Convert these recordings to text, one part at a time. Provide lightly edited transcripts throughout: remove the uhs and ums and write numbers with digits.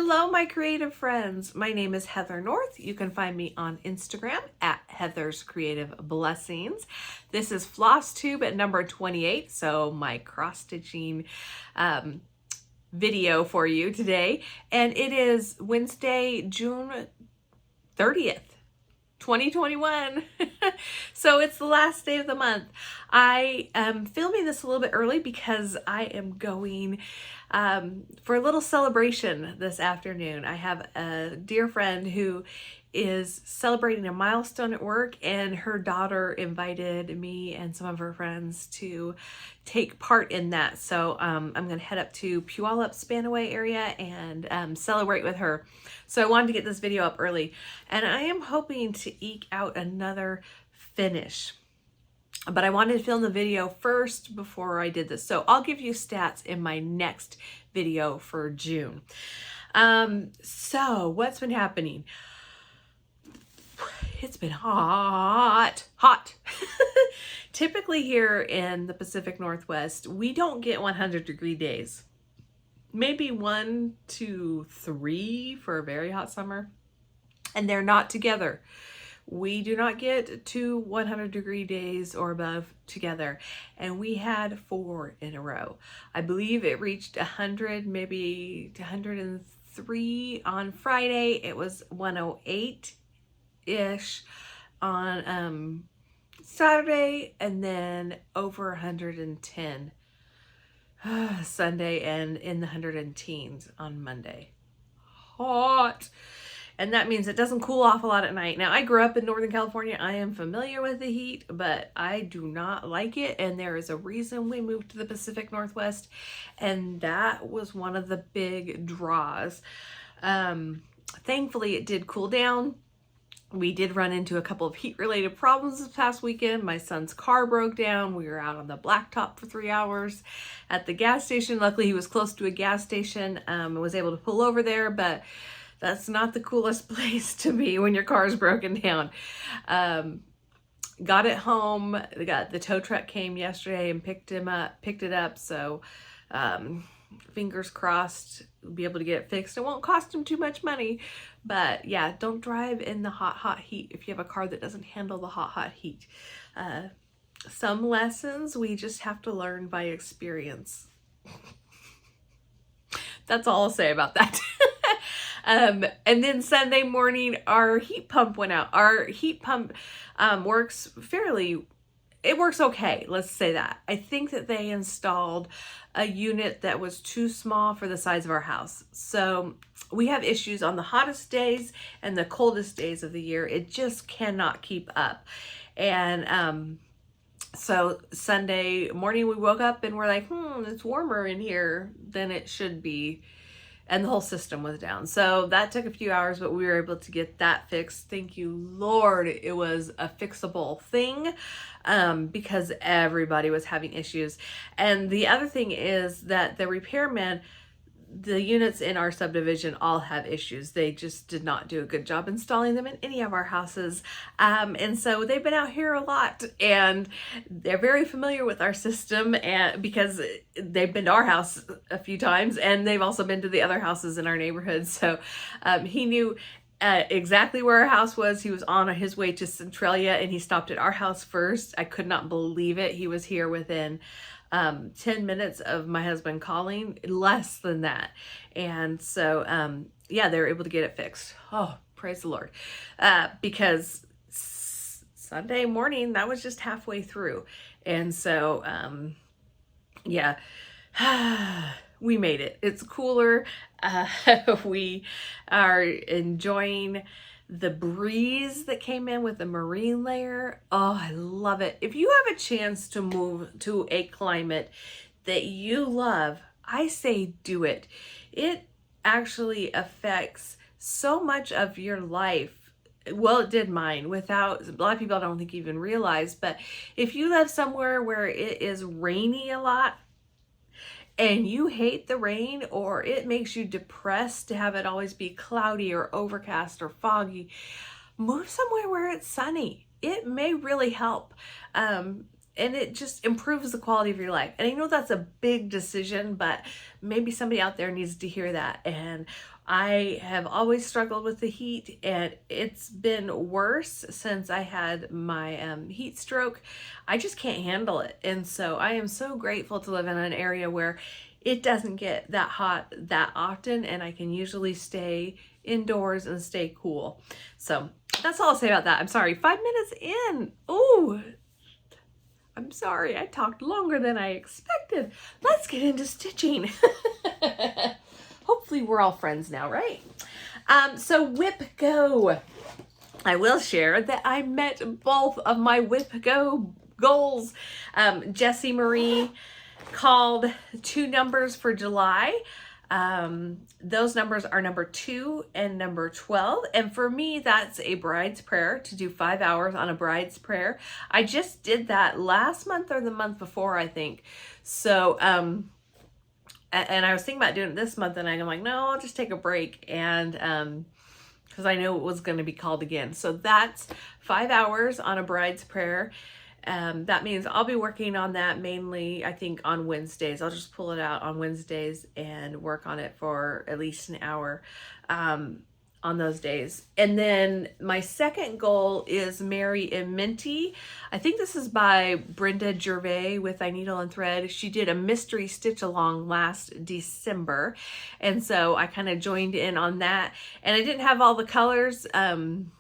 Hello, my creative friends. My name is Heather North. You can find me on Instagram at Heather's Creative Blessings. This is Flosstube at number 28, so my cross-stitching video for you today. And it is Wednesday, June 30th. 2021. So it's the last day of the month. I am filming this a little bit early because I am going for a little celebration this afternoon. I have a dear friend who is celebrating a milestone at work, and her daughter invited me and some of her friends to take part in that. So I'm going to head up to Puyallup, Spanaway area and celebrate with her. So I wanted to get this video up early, and I am hoping to eke out another finish. But I wanted to film the video first before I did this. So I'll give you stats in my next video for June. So what's been happening? It's been hot. Typically here in the Pacific Northwest, we don't get 100-degree days. Maybe 1 to 3 for a very hot summer. And they're not together. We do not get to 100-degree days or above together. And we had 4 in a row. I believe it reached 100, maybe 103 on Friday. It was 108-ish on Saturday, and then over 110 Sunday, and in the 110s on Monday. Hot. And that means it doesn't cool off a lot at night. Now, I grew up in Northern California. I am familiar with the heat, but I do not like it. And there is a reason we moved to the Pacific Northwest. And that was one of the big draws. Thankfully, it did cool down. We did run into a couple of heat-related problems this past weekend. My son's car broke down. We were out on the blacktop for 3 hours at the gas station. Luckily, he was close to a gas station and was able to pull over there, but that's not the coolest place to be when your car is broken down. Got it home. The tow truck came yesterday and picked it up. So fingers crossed we'll be able to get it fixed. It won't cost him too much money, but yeah, don't drive in the hot heat if you have a car that doesn't handle the hot heat. Some lessons we just have to learn by experience. That's all I'll say about that. And then Sunday morning, our heat pump went out. Our heat pump works okay, let's say that. I think that they installed a unit that was too small for the size of our house. So we have issues on the hottest days and the coldest days of the year. It just cannot keep up. And so Sunday morning we woke up and we're like, it's warmer in here than it should be. And the whole system was down. So that took a few hours, but we were able to get that fixed. Thank you, Lord. It was a fixable thing because everybody was having issues. And the other thing is that the repairman, the units in our subdivision all have issues. They just did not do a good job installing them in any of our houses. And so they've been out here a lot, and they're very familiar with our system, and because they've been to our house a few times, and they've also been to the other houses in our neighborhood. So he knew exactly where our house was. He was on his way to Centralia, and he stopped at our house first. I could not believe it. He was here within 10 minutes of my husband calling, less than that. And so, yeah, they were able to get it fixed. Oh, praise the Lord. Because Sunday morning, that was just halfway through. And so, yeah, we made it. It's cooler. We are enjoying the breeze that came in with the marine layer. Oh, I love it. If you have a chance to move to a climate that you love, I say do it. It actually affects so much of your life. Well, it did mine. Without, a lot of people I don't think even realize, but if you live somewhere where it is rainy a lot, and you hate the rain, or it makes you depressed to have it always be cloudy or overcast or foggy, move somewhere where it's sunny. It may really help. it just improves the quality of your life. And I know that's a big decision, but maybe somebody out there needs to hear that. And I have always struggled with the heat, and it's been worse since I had my heat stroke. I just can't handle it. And so I am so grateful to live in an area where it doesn't get that hot that often, and I can usually stay indoors and stay cool. So that's all I'll say about that. I'm sorry, 5 minutes in. Ooh, I'm sorry, I talked longer than I expected. Let's get into stitching. Hopefully we're all friends now, right? So WIPGO. I will share that I met both of my WIPGO goals. Jessie Marie called 2 numbers for July. Those numbers are number 2 and number 12. And for me, that's a bride's prayer, to do 5 hours on a bride's prayer. I just did that last month or the month before, I think. So, and I was thinking about doing it this month, and I'm like, no, I'll just take a break. And, because I knew it was going to be called again. So that's 5 hours on a bride's prayer. That means I'll be working on that mainly, I think, on Wednesdays. I'll just pull it out on Wednesdays and work on it for at least an hour on those days. And then my second goal is Mary and Minty. I think this is by Brenda Gervais with I Needle and Thread. She did a mystery stitch along last December. And so I kind of joined in on that. And I didn't have all the colors. And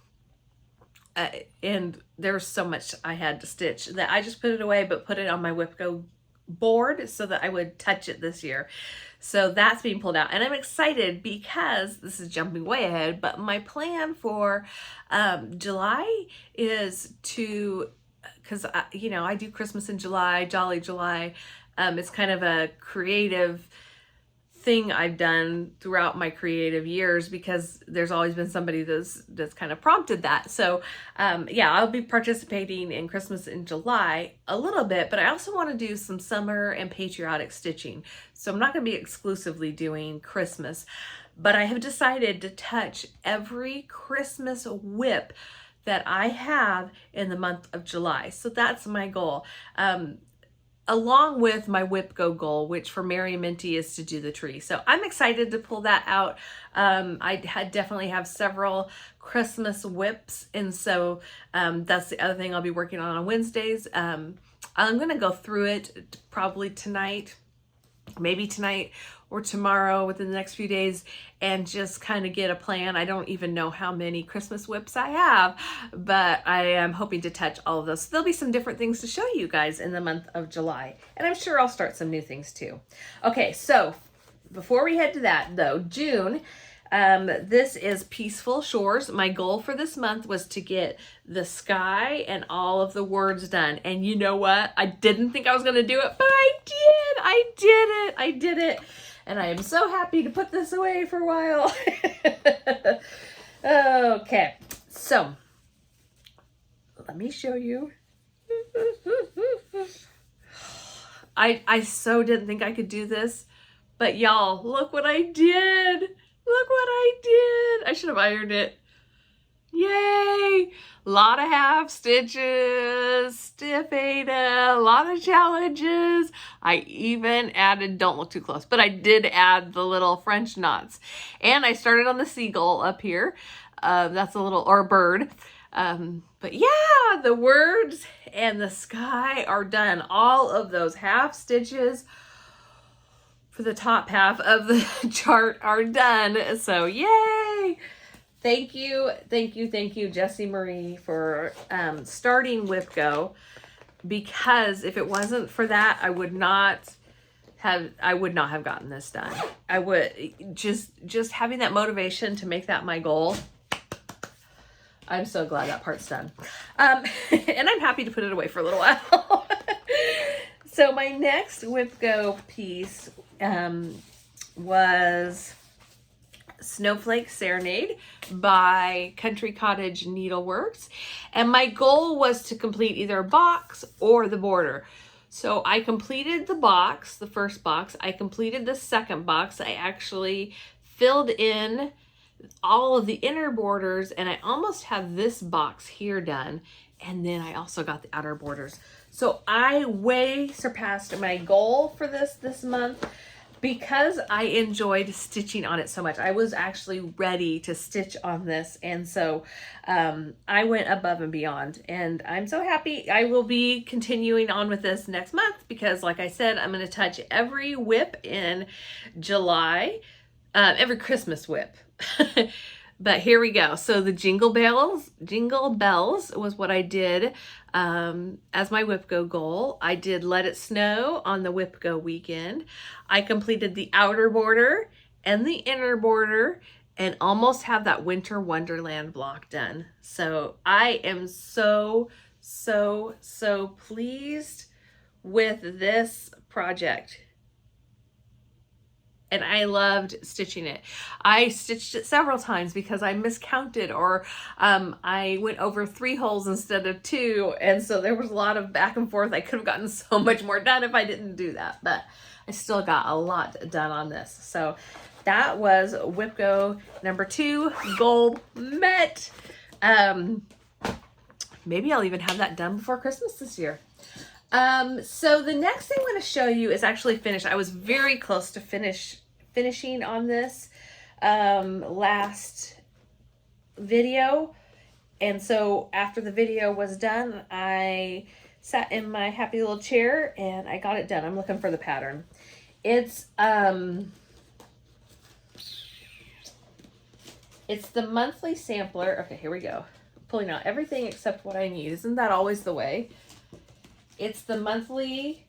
there's so much I had to stitch that I just put it away, but put it on my WIPGO board so that I would touch it this year. So that's being pulled out, and I'm excited because this is jumping way ahead, but my plan for July is to, because you know, I do Christmas in July, Jolly July. It's kind of a creative thing I've done throughout my creative years, because there's always been somebody that's kind of prompted that. So yeah, I'll be participating in Christmas in July a little bit, but I also want to do some summer and patriotic stitching. So I'm not going to be exclusively doing Christmas, but I have decided to touch every Christmas WIP that I have in the month of July. So that's my goal. Along with my WIPGO goal, which for Mary and Minty is to do the tree. So I'm excited to pull that out. I definitely have several Christmas WIPs, and so that's the other thing I'll be working on Wednesdays. I'm going to go through it probably tonight, maybe tonight or tomorrow within the next few days, and just kind of get a plan. I don't even know how many Christmas WIPs I have, but I am hoping to touch all of those. So there'll be some different things to show you guys in the month of July, and I'm sure I'll start some new things too. Okay, so before we head to that though, June, this is Peaceful Shores. My goal for this month was to get the sky and all of the words done. And you know what? I didn't think I was going to do it, but I did it. And I am so happy to put this away for a while. Okay, so let me show you. I so didn't think I could do this, but y'all, look what I did. Look what I did. I should have ironed it. Yay! A lot of half stitches, stiff Ada, a lot of challenges. I even added, don't look too close, but I did add the little French knots. And I started on the seagull up here. That's a little, or a bird. But yeah, the words and the sky are done. All of those half stitches for the top half of the chart are done. So yay! Thank you, Jessie Marie, for starting WIPGO, because if it wasn't for that, I would not have gotten this done. I would just having that motivation to make that my goal. I'm so glad that part's done. And I'm happy to put it away for a little while. So my next WIPGO piece was Snowflake Serenade by Cottage Needleworks. And my goal was to complete either a box or the border. So I completed the box, the first box. I completed the second box. I actually filled in all of the inner borders, and I almost have this box here done. And then I also got the outer borders. So I way surpassed my goal for this month because I enjoyed stitching on it so much. I was actually ready to stitch on this, and so I went above and beyond, and I'm so happy. I will be continuing on with this next month because, like I said, I'm going to touch every WIP in July, every Christmas WIP. But here we go. So the Jingle Bells was what I did as my WIPGO goal. I did Let It Snow on the WIPGO weekend. I completed the outer border and the inner border and almost have that Winter Wonderland block done. So I am so pleased with this project. And I loved stitching it. I stitched it several times because I miscounted, or I went over 3 holes instead of 2. And so there was a lot of back and forth. I could have gotten so much more done if I didn't do that, but I still got a lot done on this. So that was WIPGO number 2, goal met. Maybe I'll even have that done before Christmas this year. So the next thing I'm going to show you is actually finished. I was very close to finishing on this last video, and so after the video was done, I sat in my happy little chair and I got it done. I'm looking for the pattern. It's the monthly sampler. Okay, here we go. Pulling out everything except what I need. Isn't that always the way? It's the monthly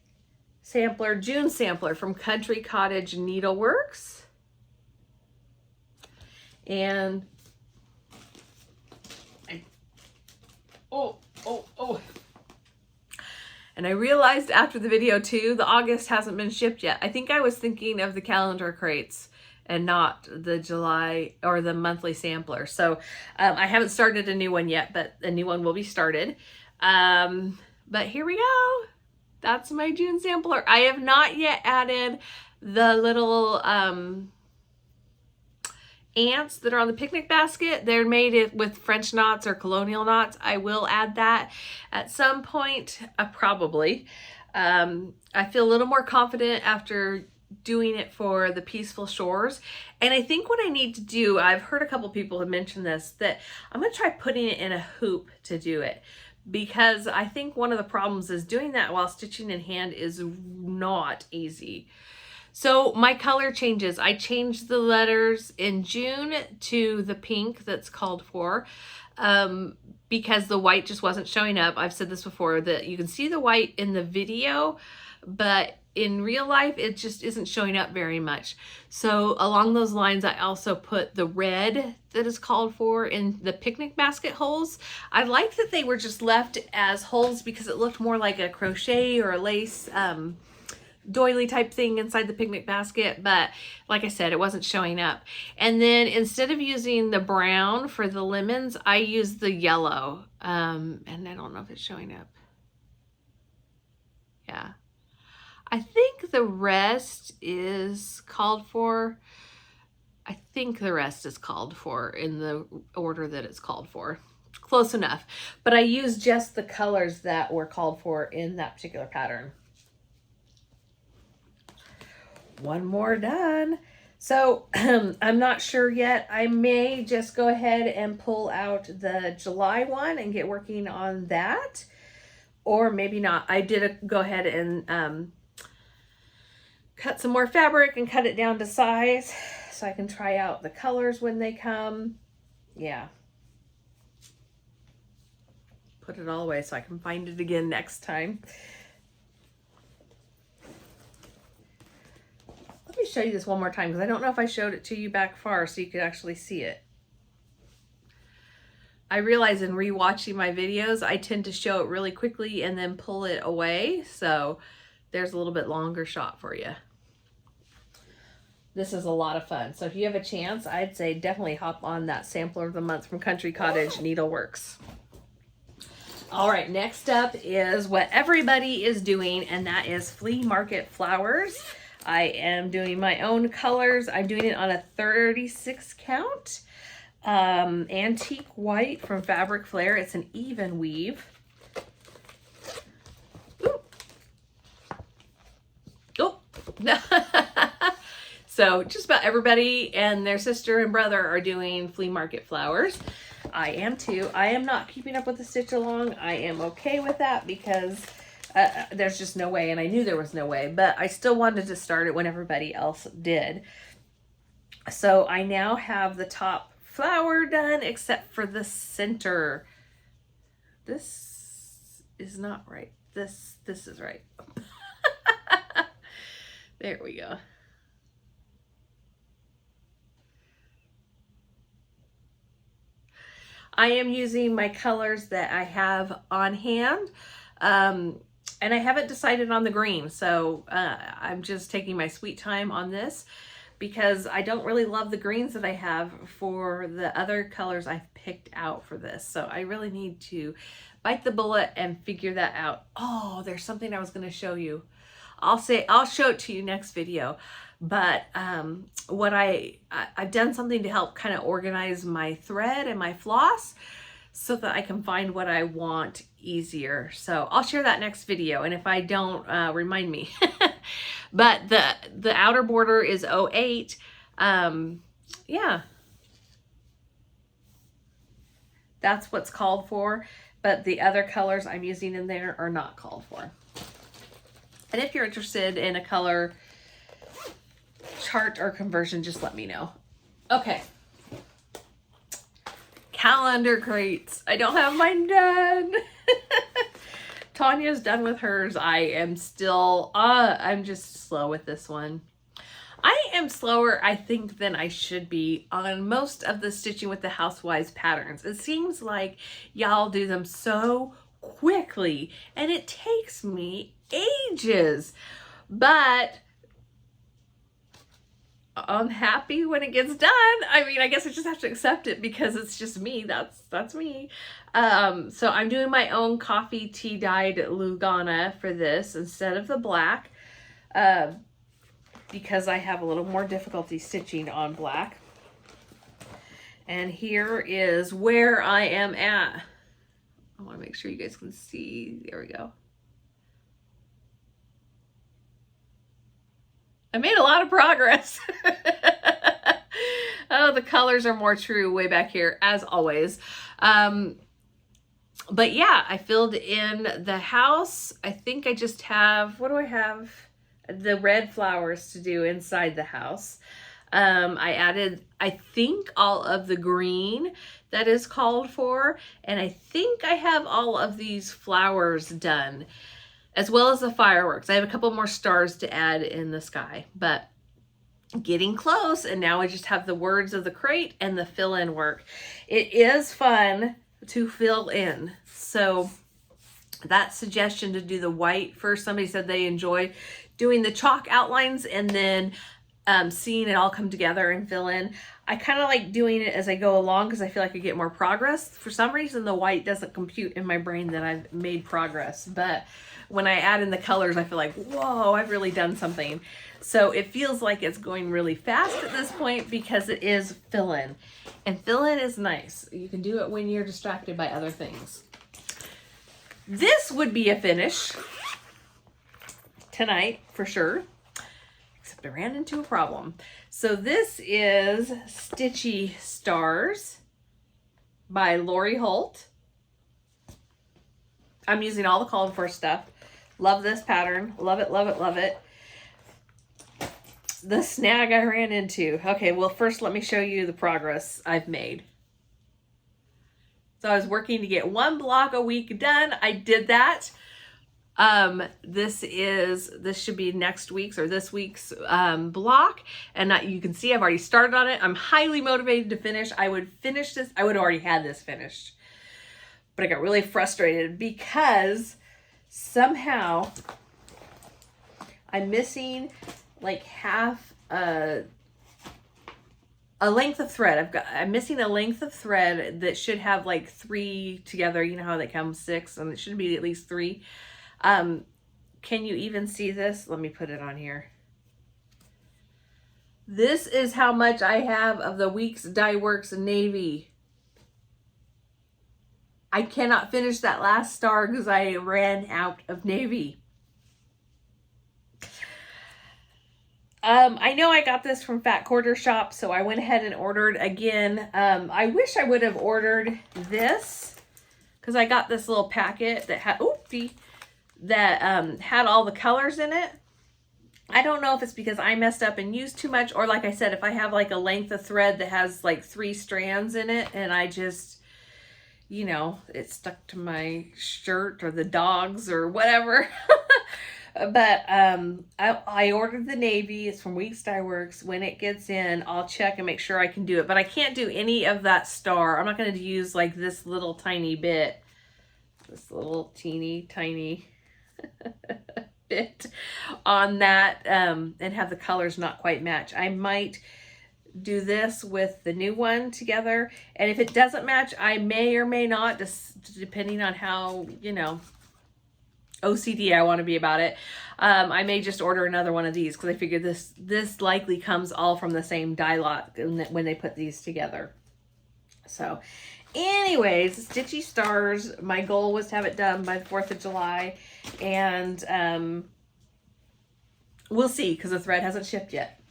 sampler, June sampler from Cottage Needleworks. And and I realized after the video too, the August hasn't been shipped yet. I think I was thinking of the calendar crates and not the July or the monthly sampler. So I haven't started a new one yet, but a new one will be started. But here we go. That's my June sampler. I have not yet added the little ants that are on the picnic basket. They're made with French knots or colonial knots. I will add that at some point, probably. I feel a little more confident after doing it for the Peaceful Shores. And I think what I need to do, I've heard a couple people have mentioned this, that I'm going to try putting it in a hoop to do it. Because I think one of the problems is doing that while stitching in hand is not easy. So my color changes. I changed the letters in June to the pink that's called for because the white just wasn't showing up. I've said this before, that you can see the white in the video, but in real life, it just isn't showing up very much. So along those lines, I also put the red that is called for in the picnic basket holes. I liked that they were just left as holes because it looked more like a crochet or a lace doily type thing inside the picnic basket. But like I said, it wasn't showing up. And then instead of using the brown for the lemons, I used the yellow. And I don't know if it's showing up. Yeah. I think the rest is called for. I think the rest is called for in the order that it's called for. Close enough. But I used just the colors that were called for in that particular pattern. One more done. So I'm not sure yet. I may just go ahead and pull out the July one and get working on that. Or maybe not. I did go ahead and cut some more fabric and cut it down to size so I can try out the colors when they come. Yeah. Put it all away so I can find it again next time. Let me show you this one more time because I don't know if I showed it to you back far so you could actually see it. I realize in rewatching my videos, I tend to show it really quickly and then pull it away. So there's a little bit longer shot for you. This is a lot of fun. So if you have a chance, I'd say definitely hop on that sampler of the month from Cottage Needleworks. All right, next up is what everybody is doing, and that is flea market flowers. I am doing my own colors. I'm doing it on a 36 count. Antique white from Fabric Flair. It's an even weave. So just about everybody and their sister and brother are doing flea market flowers. I am too. I am not keeping up with the stitch along. I am okay with that because there's just no way, and I knew there was no way, but I still wanted to start it when everybody else did. So I now have the top flower done except for the center. This is not right. This is right. There we go. I am using my colors that I have on hand. And I haven't decided on the green. So I'm just taking my sweet time on this because I don't really love the greens that I have for the other colors I've picked out for this. So I really need to bite the bullet and figure that out. Oh, there's something I was going to show you. I'll show it to you next video. But what I've done something to help kind of organize my thread and my floss so that I can find what I want easier. So I'll share that next video, and if I don't, remind me. But the outer border is 08. Yeah, that's what's called for, but the other colors I'm using in there are not called for. And if you're interested in a color chart or conversion, just let me know. Okay. Calendar crates. I don't have mine done. Tanya's done with hers. I am still, I'm just slow with this one. I am slower, I think, than I should be on most of the stitching with the Housewives patterns. It seems like y'all do them so quickly and it takes me ages, but I'm happy when it gets done. I mean, I guess I just have to accept it because it's just me. That's me. So I'm doing my own coffee tea dyed Lugana for this instead of the black, because I have a little more difficulty stitching on black. And here is where I am at. I want to make sure you guys can see. There we go. I made a lot of progress. Oh, the colors are more true way back here, as always. But yeah, I filled in the house. I think I just have, what do I have? The red flowers to do inside the house. I added, I think, all of the green that is called for. And I think I have all of these flowers done, as well as the fireworks. I have a couple more stars to add in the sky, but getting close. And now I just have the words of the crate and the fill-in work. It is fun to fill in. So that suggestion to do the white first, somebody said they enjoy doing the chalk outlines and then seeing it all come together and fill in. I kind of like doing it as I go along because I feel like I get more progress. For some reason, the white doesn't compute in my brain that I've made progress. But when I add in the colors, I feel like, whoa, I've really done something. So it feels like it's going really fast at this point because it is fill-in. And fill-in is nice. You can do it when you're distracted by other things. This would be a finish tonight for sure. Except I ran into a problem. So this is Stitchy Stars by Lori Holt. I'm using all the called for stuff. Love this pattern. Love it, love it, love it. The snag I ran into. Okay, well, first let me show you the progress I've made. So I was working to get 1 block a week done. I did that. This should be next week's or this week's block. And you can see I've already started on it. I'm highly motivated to finish. I would finish this. I would have already had this finished. But I got really frustrated because somehow I'm missing like half a length of thread. I'm missing a length of thread that should have like 3 together. You know how they come 6 and it should be at least 3. Can you even see this? Let me put it on here. This is how much I have of the Weeks Dye Works Navy. I cannot finish that last star because I ran out of navy. I know I got this from Fat Quarter Shop, so I went ahead and ordered again. I wish I would have ordered this because I got this little packet that had, oopsie, that had all the colors in it. I don't know if it's because I messed up and used too much, or like I said, if I have like a length of thread that has like 3 strands in it and I just, you know, it stuck to my shirt or the dog's or whatever. But I ordered the navy. It's from Weeks Dye Works. When it gets in, I'll check and make sure I can do it. But I can't do any of that star. I'm not going to use like this little tiny bit. This little teeny tiny bit on that and have the colors not quite match. I might do this with the new one together. And if it doesn't match, I may or may not, just depending on how, you know, OCD I want to be about it. I may just order another one of these because I figure this likely comes all from the same dye lot when they put these together. So anyways, Stitchy Stars, my goal was to have it done by the 4th of July, and we'll see because the thread hasn't shipped yet.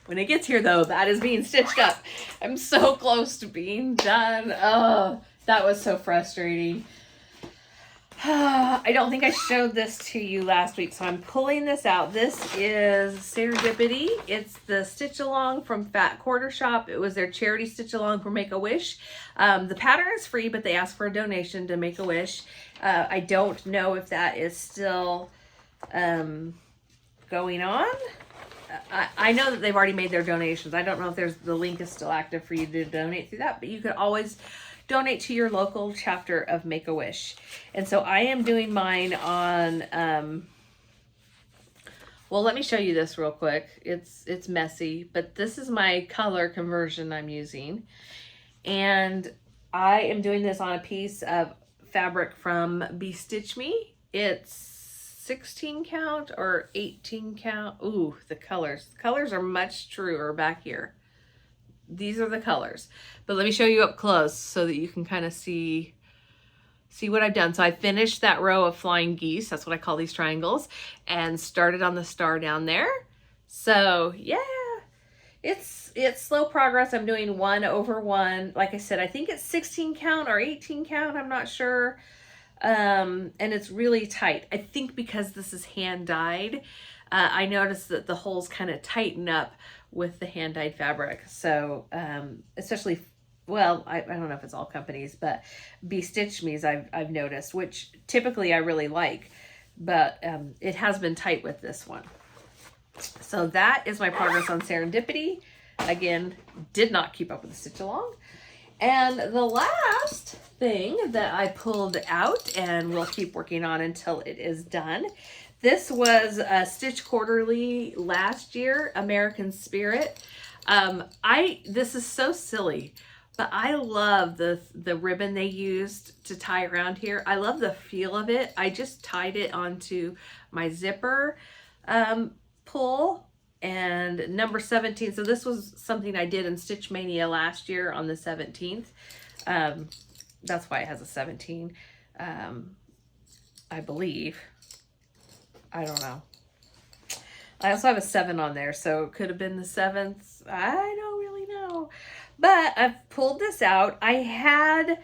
When it gets here though, that is being stitched up. I'm so close to being done. Oh, that was so frustrating. I don't think I showed this to you last week, so I'm pulling this out. This is Serendipity. It's the stitch along from Fat Quarter Shop. It was their charity stitch along for Make-A-Wish. The pattern is free, but they asked for a donation to Make-A-Wish. I don't know if that is still going on. I know that they've already made their donations. I don't know if the link is still active for you to donate through that, but you could always donate to your local chapter of Make-A-Wish. And so I am doing mine on, well, let me show you this real quick. It's messy, but this is my color conversion I'm using. And I am doing this on a piece of fabric from Stitch Me. It's 16 count or 18 count. Ooh, the colors. The colors are much truer back here. These are the colors, but let me show you up close so that you can kind of see what I've done. So I finished that row of flying geese. That's what I call these triangles, and started on the star down there. So yeah, it's slow progress. I'm doing 1 over 1. Like I said, I think it's 16 count or 18 count. I'm not sure. And it's really tight. I think because this is hand dyed, I noticed that the holes kind of tighten up with the hand dyed fabric. So especially, well, I don't know if it's all companies, but Stitch Me's I've noticed, which typically I really like, but it has been tight with this one. So that is my progress on Serendipity. Again, did not keep up with the stitch along. And the last thing that I pulled out and will keep working on until it is done. This was a Stitch Quarterly last year, American Spirit. This is so silly, but I love the ribbon they used to tie around here. I love the feel of it. I just tied it onto my zipper pull and number 17. So this was something I did in Stitch Mania last year on the 17th. That's why it has a 17, I believe. I don't know. I also have a 7 on there, so it could have been the 7th. I don't really know. But I've pulled this out. I had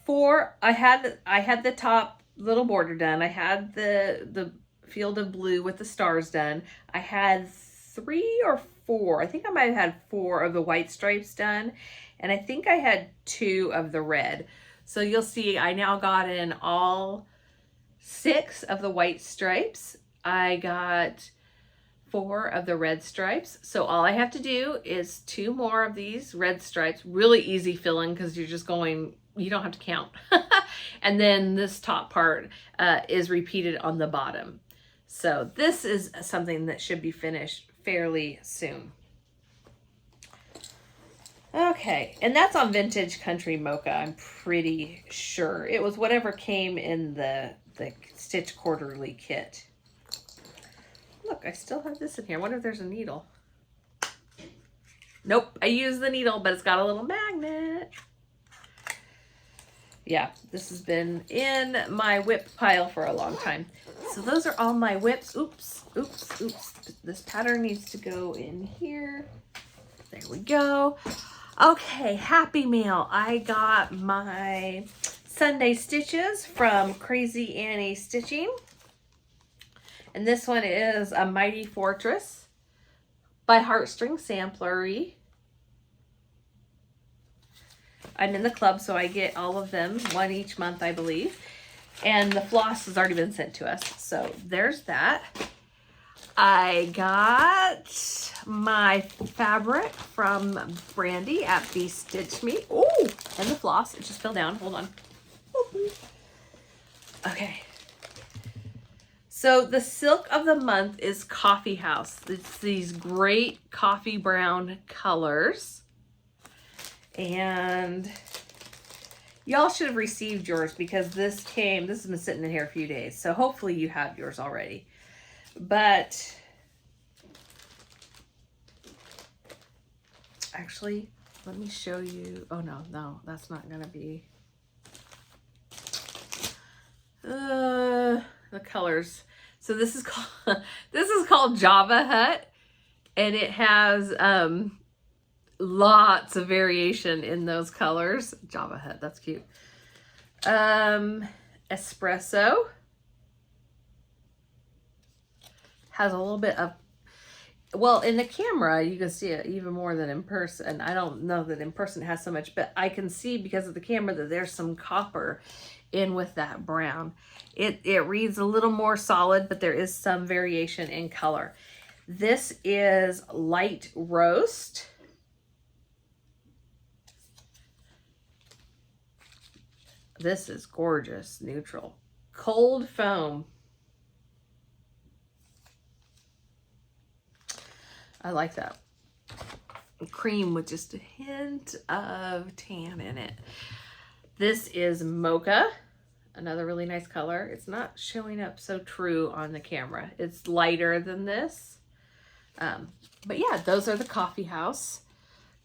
4. I had the top little border done. I had the field of blue with the stars done. I had 3 or 4. I think I might have had 4 of the white stripes done. And I think I had 2 of the red. So you'll see I now got in all 6 of the white stripes. I got 4 of the red stripes. So all I have to do is 2 more of these red stripes. Really easy filling because you're just going, you don't have to count. And then this top part is repeated on the bottom. So this is something that should be finished fairly soon. Okay, and that's on Vintage Country Mocha, I'm pretty sure. It was whatever came in the Stitch Quarterly kit. Look, I still have this in here. I wonder if there's a needle. Nope, I used the needle, but it's got a little magnet. Yeah, this has been in my whip pile for a long time. So those are all my whips. Oops, oops, oops. This pattern needs to go in here. There we go. Okay, Happy Mail. I got my Sunday stitches from Crazy Annie Stitching. And this one is a Mighty Fortress by Heartstring Samplery. I'm in the club, so I get all of them, one each month, I believe. And the floss has already been sent to us. So there's that. I got my fabric from Brandy at Be Stitch Me. Oh, and the floss. It just fell down. Hold on. Okay. So the silk of the month is Coffee House. It's these great coffee brown colors. And y'all should have received yours because this has been sitting in here a few days. So hopefully you have yours already. But actually, let me show you. Oh, no, that's not going to be the colors. So this is called Java Hut, and it has lots of variation in those colors. Java Hut, that's cute. Espresso has a little bit of, well, in the camera you can see it even more than in person. I don't know that in person it has so much, but I can see because of the camera that there's some copper in with that brown. It reads a little more solid, but there is some variation in color. This is Light Roast. This is gorgeous, neutral. Cold Foam. I like that. Cream with just a hint of tan in it. This is Mocha, another really nice color. It's not showing up so true on the camera. It's lighter than this. But yeah, those are the Coffee House.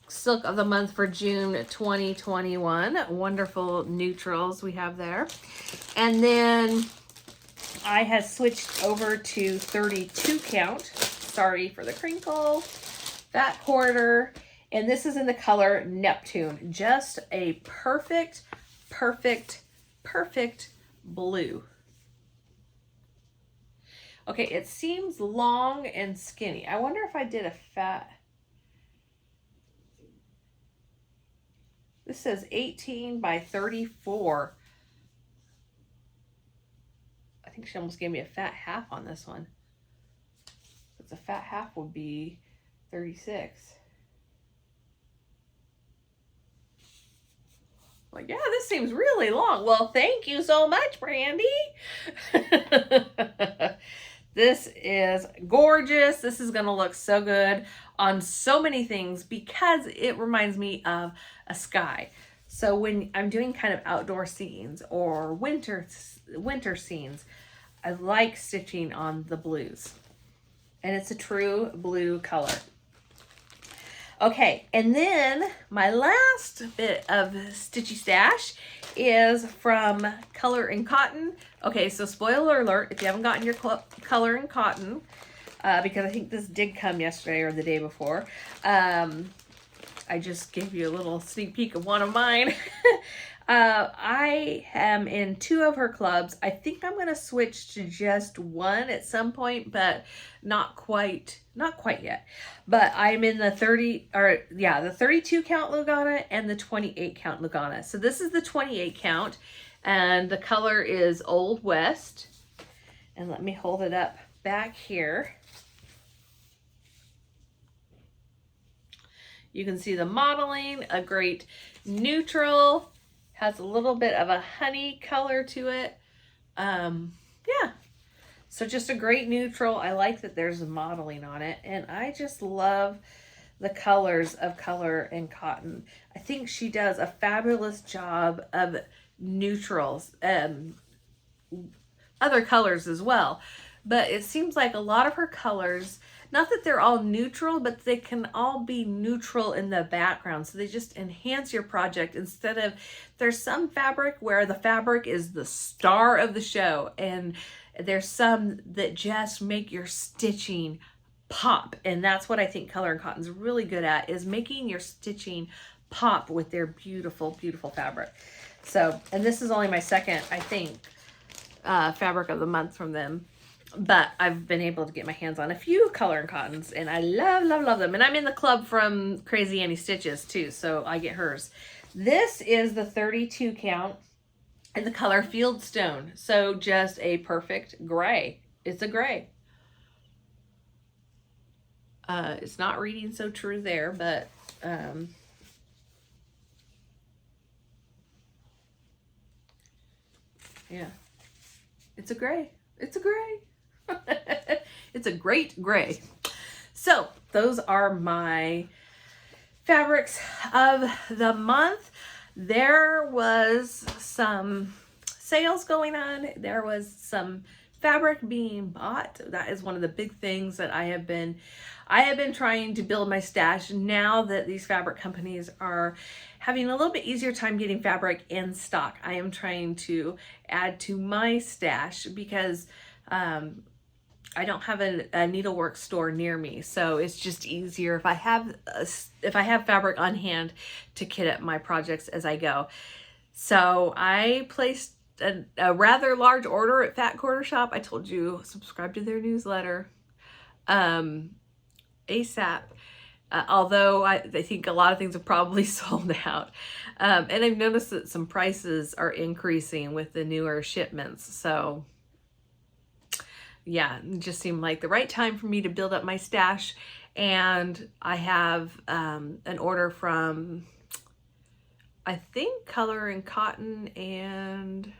Silk of the month for June 2021. Wonderful neutrals we have there. And then I have switched over to 32 count. Sorry for the crinkle. That quarter. And this is in the color Neptune. Just a perfect, perfect, perfect blue. Okay, it seems long and skinny. I wonder if I did a fat. This says 18 by 34. I think she almost gave me a fat half on this one. It's a fat half would be 36. Like, yeah, this seems really long. Well, thank you so much, Brandy. This is gorgeous. This is going to look so good on so many things because it reminds me of a sky. So when I'm doing kind of outdoor scenes or winter scenes, I like stitching on the blues. And it's a true blue color. Okay, and then my last bit of Stitchy Stash is from Color and Cotton. Okay, so spoiler alert, if you haven't gotten your Color and Cotton, because I think this did come yesterday or the day before, I just gave you a little sneak peek of one of mine. I am in 2 of her clubs. I think I'm going to switch to just one at some point, but not quite yet. But I'm in the 32 count Lugana and the 28 count Lugana. So this is the 28 count and the color is Old West. And let me hold it up back here. You can see the modeling, a great neutral. Has a little bit of a honey color to it. Yeah. So just a great neutral. I like that there's modeling on it. And I just love the colors of Color and Cotton. I think she does a fabulous job of neutrals. Other colors as well. But it seems like a lot of her colors not that they're all neutral, but they can all be neutral in the background. So they just enhance your project instead of, there's some fabric where the fabric is the star of the show, and there's some that just make your stitching pop. And that's what I think Color and Cotton's really good at, is making your stitching pop with their beautiful, beautiful fabric. So, and this is only my second, I think, fabric of the month from them. But I've been able to get my hands on a few Color and Cottons, and I love, love, love them. And I'm in the club from Crazy Annie Stitches too, so I get hers. This is the 32 count in the color Fieldstone. So just a perfect gray. It's a gray. It's not reading so true there, but yeah, it's a gray. It's a gray. It's a great gray. So those are my fabrics of the month. There was some sales going on. There was some fabric being bought. That is one of the big things that I have been trying to build my stash now that these fabric companies are having a little bit easier time getting fabric in stock. I am trying to add to my stash because I don't have a Needleworks store near me, so it's just easier if I have fabric on hand to kit up my projects as I go. So I placed a rather large order at Fat Quarter Shop. I told you, subscribe to their newsletter ASAP. Although I think a lot of things are probably sold out. And I've noticed that some prices are increasing with the newer shipments. So yeah, it just seemed like the right time for me to build up my stash. And I have an order from, I think, Color and Cotton and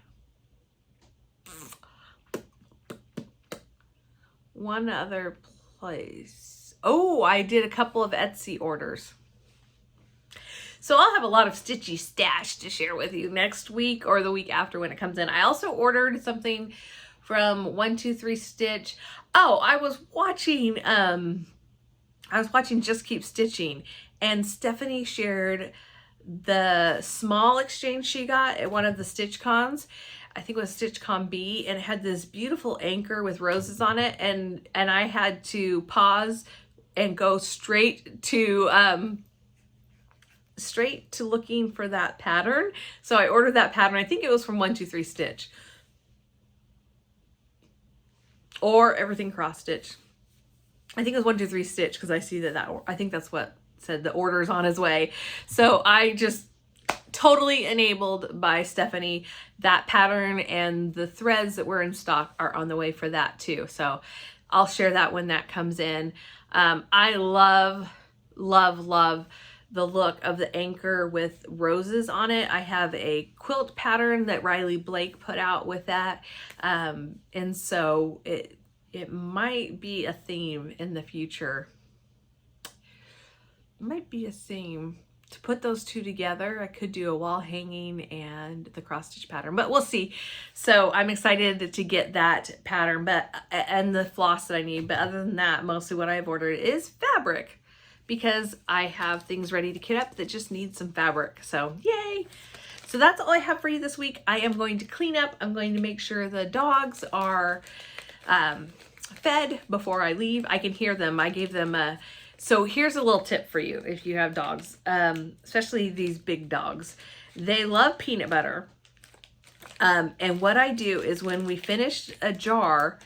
one other place. Oh, I did a couple of Etsy orders. So I'll have a lot of Stitchy stash to share with you next week or the week after when it comes in. I also ordered something from 123 Stitch. Oh, I was watching Just Keep Stitching, and Stephanie shared the small exchange she got at one of the Stitch Cons. I think it was StitchCon B, and it had this beautiful anchor with roses on it, and I had to pause and go straight to looking for that pattern. So I ordered that pattern. I think it was from 123 Stitch or Everything Cross Stitch. I think it was 123 Stitch because I see that I think that's what said the order's on his way. So I just totally enabled by Stephanie. That pattern and the threads that were in stock are on the way for that too. So I'll share that when that comes in. I love, love, love the look of the anchor with roses on it. I have a quilt pattern that Riley Blake put out with that. And so it might be a theme in the future. It might be a theme to put those two together. I could do a wall hanging and the cross stitch pattern, but we'll see. So I'm excited to get that pattern, and the floss that I need. But other than that, mostly what I've ordered is fabric, because I have things ready to kit up that just need some fabric. So yay. So that's all I have for you this week. I am going to clean up. I'm going to make sure the dogs are fed before I leave. I can hear them. I gave them a, so here's a little tip for you if you have dogs, especially these big dogs. They love peanut butter. And what I do is when we finish a jar,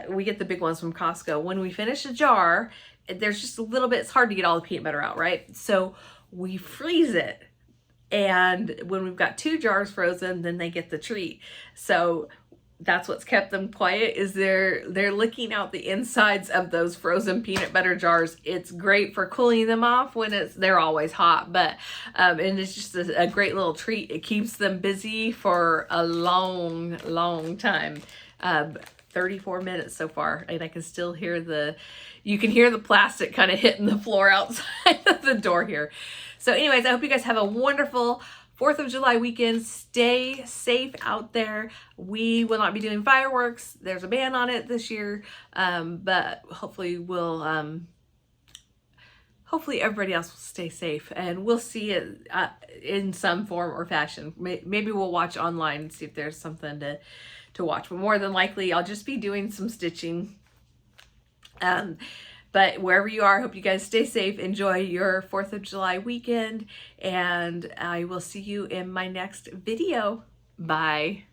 we get the big ones from Costco. When we finish a jar, there's just a little bit, it's hard to get all the peanut butter out, right? So we freeze it. And when we've got 2 jars frozen, then they get the treat. So that's what's kept them quiet, is they're licking out the insides of those frozen peanut butter jars. It's great for cooling them off when they're always hot, but and it's just a great little treat. It keeps them busy for a long, long time. 34 minutes so far, and I can still hear you can hear the plastic kind of hitting the floor outside of the door here. So anyways, I hope you guys have a wonderful 4th of July weekend. Stay safe out there. We will not be doing fireworks. There's a ban on it this year, but hopefully hopefully everybody else will stay safe, and we'll see it in some form or fashion. Maybe we'll watch online and see if there's something to watch, but more than likely I'll just be doing some stitching. But wherever you are, I hope you guys stay safe. Enjoy your 4th of July weekend, and I will see you in my next video. Bye.